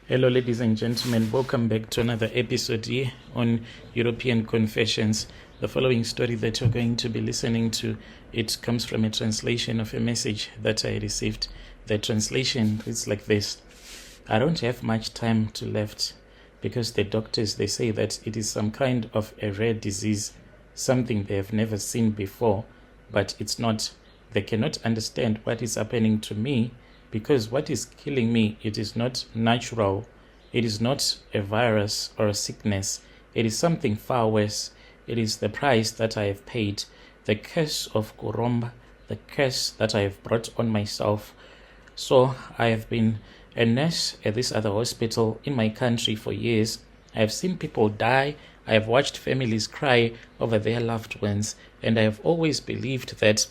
Hello, ladies and gentlemen. Welcome back to another episode here on European Confessions. The following story that you're going to be listening to, it comes from a translation of a message that I received. The translation reads like this: I don't have much time to left because the doctors, they say that it is some kind of a rare disease, something they have never seen before, but it's not. They cannot understand what is happening to me, because what is killing me, it is not natural. It is not a virus or a sickness. It is something far worse. It is the price that I have paid, the curse of Kuromba, the curse that I have brought on myself. So I have been a nurse at this other hospital in my country for years. I have seen people die. I have watched families cry over their loved ones. And I have always believed that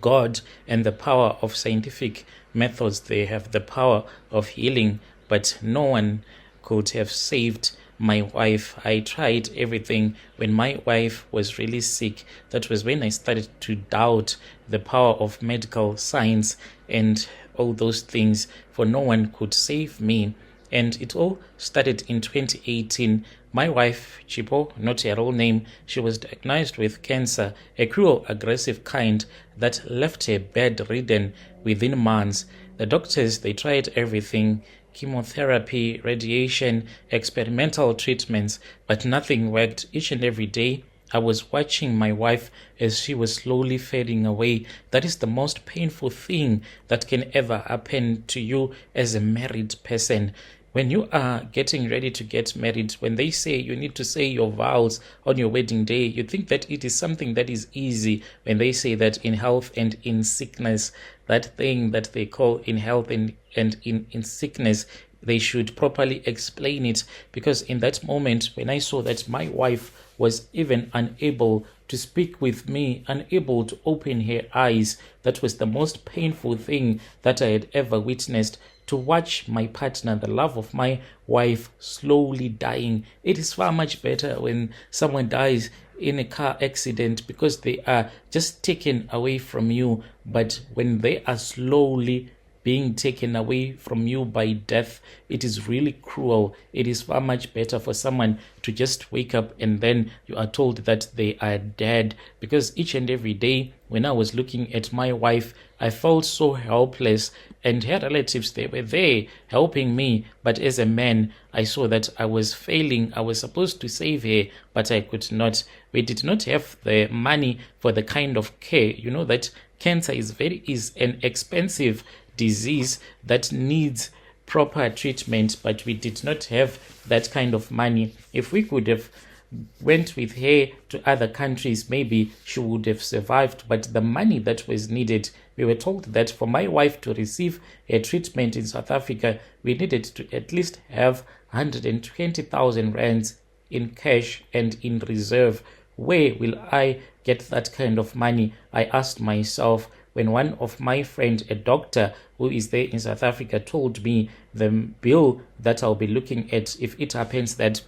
God and the power of scientific methods, they have the power of healing, but no one could have saved my wife. I tried everything. When my wife was really sick, that was when I started to doubt the power of medical science and all those things, for no one could save me. And it all started in 2018. My wife, Chipo, not her real name, she was diagnosed with cancer, a cruel, aggressive kind that left her bedridden within months. The doctors, they tried everything: chemotherapy, radiation, experimental treatments, but nothing worked. Each and every day, I was watching my wife as she was slowly fading away. That is the most painful thing that can ever happen to you as a married person. When you are getting ready to get married, when they say you need to say your vows on your wedding day, you think that it is something that is easy. When they say that in health and in sickness, that thing that they call in health and in sickness, they should properly explain it. Because in that moment, when I saw that my wife was even unable to speak with me, unable to open her eyes, that was the most painful thing that I had ever witnessed. To watch my partner, the love of my wife, slowly dying. It is far much better when someone dies in a car accident because they are just taken away from you. But when they are slowly being taken away from you by death, it is really cruel. It is far much better for someone to just wake up and then you are told that they are dead. Because each and every day when I was looking at my wife, I felt so helpless, and her relatives, they were there helping me. But as a man, I saw that I was failing. I was supposed to save her, but I could not. We did not have the money for the kind of care. You know that cancer is an expensive disease that needs proper treatment, but we did not have that kind of money. If we could have went with her to other countries, maybe she would have survived. But the money that was needed, we were told that for my wife to receive a treatment in South Africa, we needed to at least have 120,000 rands in cash and in reserve. Where will I get that kind of money? I asked myself, when one of my friends, a doctor who is there in South Africa, told me the bill that I'll be looking at if it happens that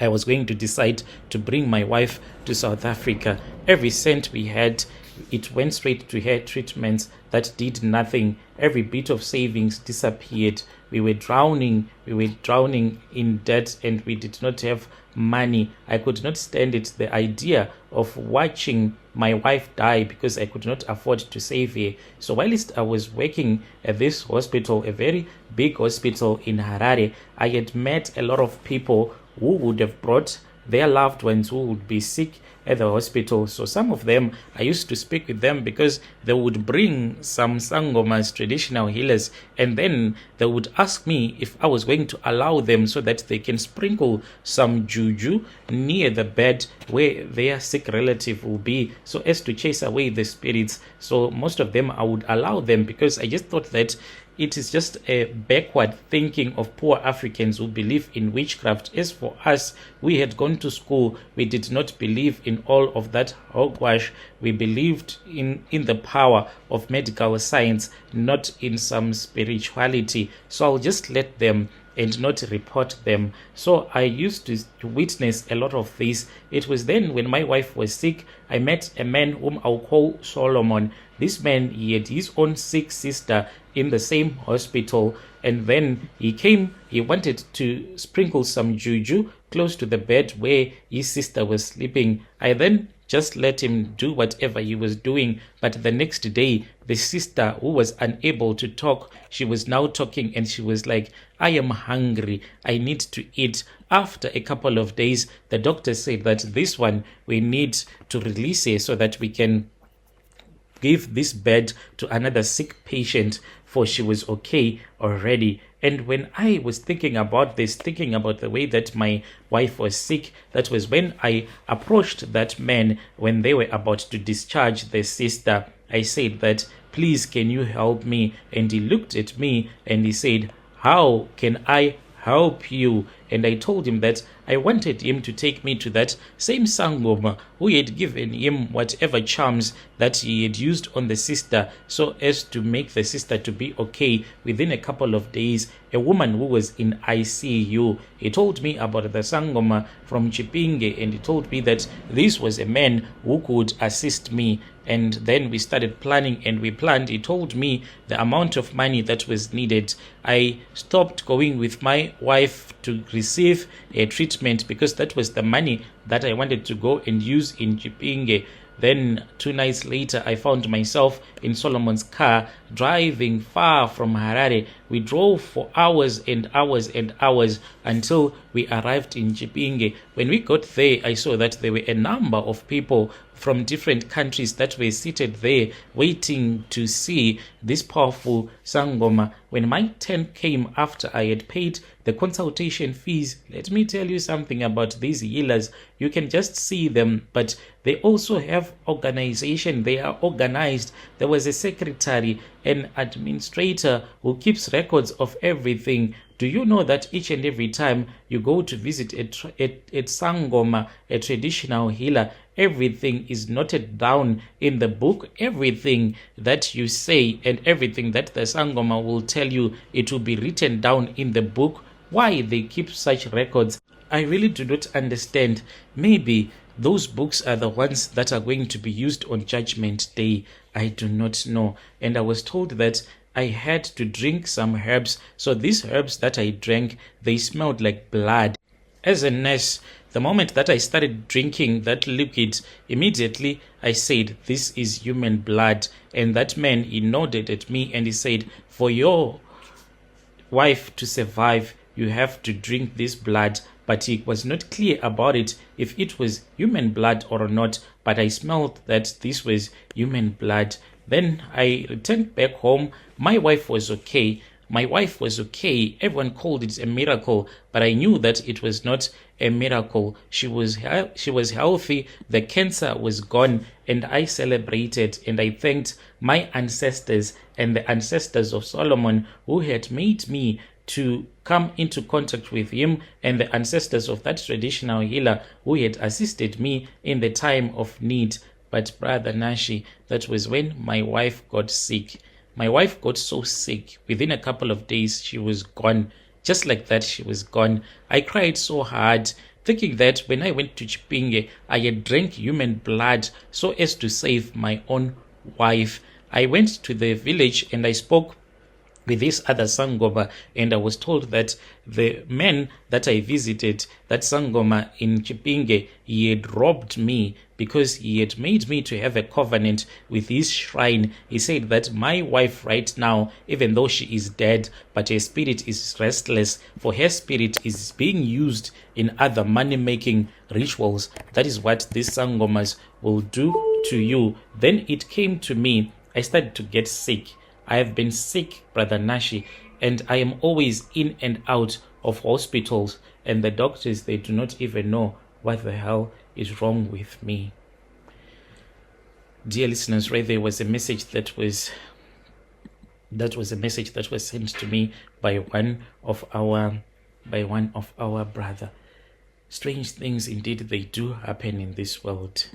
I was going to decide to bring my wife to South Africa. Every cent we had, it went straight to her treatments that did nothing. Every bit of savings disappeared. We were drowning in debt, and we did not have money. I could not stand it, the idea of watching my wife die, because I could not afford to save her. So whilst I was working at this hospital, a very big hospital in Harare, I had met a lot of people who would have brought their loved ones who would be sick at the hospital. So some of them, I used to speak with them because they would bring some sangomas, traditional healers, and then they would ask me if I was going to allow them so that they can sprinkle some juju near the bed where their sick relative will be, so as to chase away the spirits. So most of them, I would allow them because I just thought that it is just a backward thinking of poor Africans who believe in witchcraft. As for us, we had gone to school. We did not believe in all of that hogwash. We believed in the power of medical science, not in some spirituality. So I'll just let them and not report them. So I used to witness a lot of this. It was then when my wife was sick, I met a man whom I'll call Solomon. This man, he had his own sick sister in the same hospital, and then he wanted to sprinkle some juju close to the bed where his sister was sleeping. I then just let him do whatever he was doing. But the next day, the sister, who was unable to talk, she was now talking, and she was like, I am hungry, I need to eat. After a couple of days, the doctor said that this one, we need to release her so that we can give this bed to another sick patient, for she was okay already. And when I was thinking about this, thinking about the way that my wife was sick, that was when I approached that man when they were about to discharge the sister. I said that, please, can you help me? And he looked at me and he said, how can I help you? And I told him that I wanted him to take me to that same Sangoma who had given him whatever charms that he had used on the sister, so as to make the sister to be okay within a couple of days. A woman who was in ICU. He told me about the Sangoma from Chipinge, and he told me that this was a man who could assist me. And then we started planning, and we planned. He told me the amount of money that was needed. I stopped going with my wife to receive a treatment because that was the money that I wanted to go and use in Chipinge. Then 2 nights later, I found myself in Solomon's car driving far from Harare. We drove for hours and hours and hours until we arrived in Chipinge. When we got there, I saw that there were a number of people from different countries that were seated there waiting to see this powerful Sangoma. When my turn came after I had paid the consultation fees, let me tell you something about these healers. You can just see them, but they also have organization. They are organized. There was a secretary, an administrator who keeps records of everything. Do you know that each and every time you go to visit a Sangoma, a traditional healer, everything is noted down in the book? Everything that you say and everything that the Sangoma will tell you, it will be written down in the book. Why they keep such records, I really do not understand. Maybe those books are the ones that are going to be used on Judgment Day. I do not know. And I was told that I had to drink some herbs. So these herbs that I drank, they smelled like blood. As a nurse, the moment that I started drinking that liquid, immediately I said, this is human blood. And that man, he nodded at me and he said, for your wife to survive, you have to drink this blood. But he was not clear about it, if it was human blood or not. But I smelled that this was human blood. Then I returned back home. My wife was okay. Everyone called it a miracle, but I knew that it was not a miracle. She was healthy. The cancer was gone, and I celebrated and I thanked my ancestors and the ancestors of Solomon who had made me to come into contact with him, and the ancestors of that traditional healer who had assisted me in the time of need. But Brother Nashi, that was when my wife got sick. My wife got so sick, within a couple of days, she was gone. Just like that, she was gone. I cried so hard, thinking that when I went to Chipinge, I had drank human blood so as to save my own wife. I went to the village and I spoke with this other Sangoma, and I was told that the man that I visited, that Sangoma in Chipinge, he had robbed me because he had made me to have a covenant with his shrine. He said that my wife right now, even though she is dead, but her spirit is restless, for her spirit is being used in other money-making rituals. That is what these Sangomas will do to you. Then it came to me. I started to get sick. I have been sick, Brother Nashi, and I am always in and out of hospitals, and the doctors, they do not even know what the hell is wrong with me. Dear listeners, right there was a message that was sent to me by one of our brother. Strange things indeed, they do happen in this world.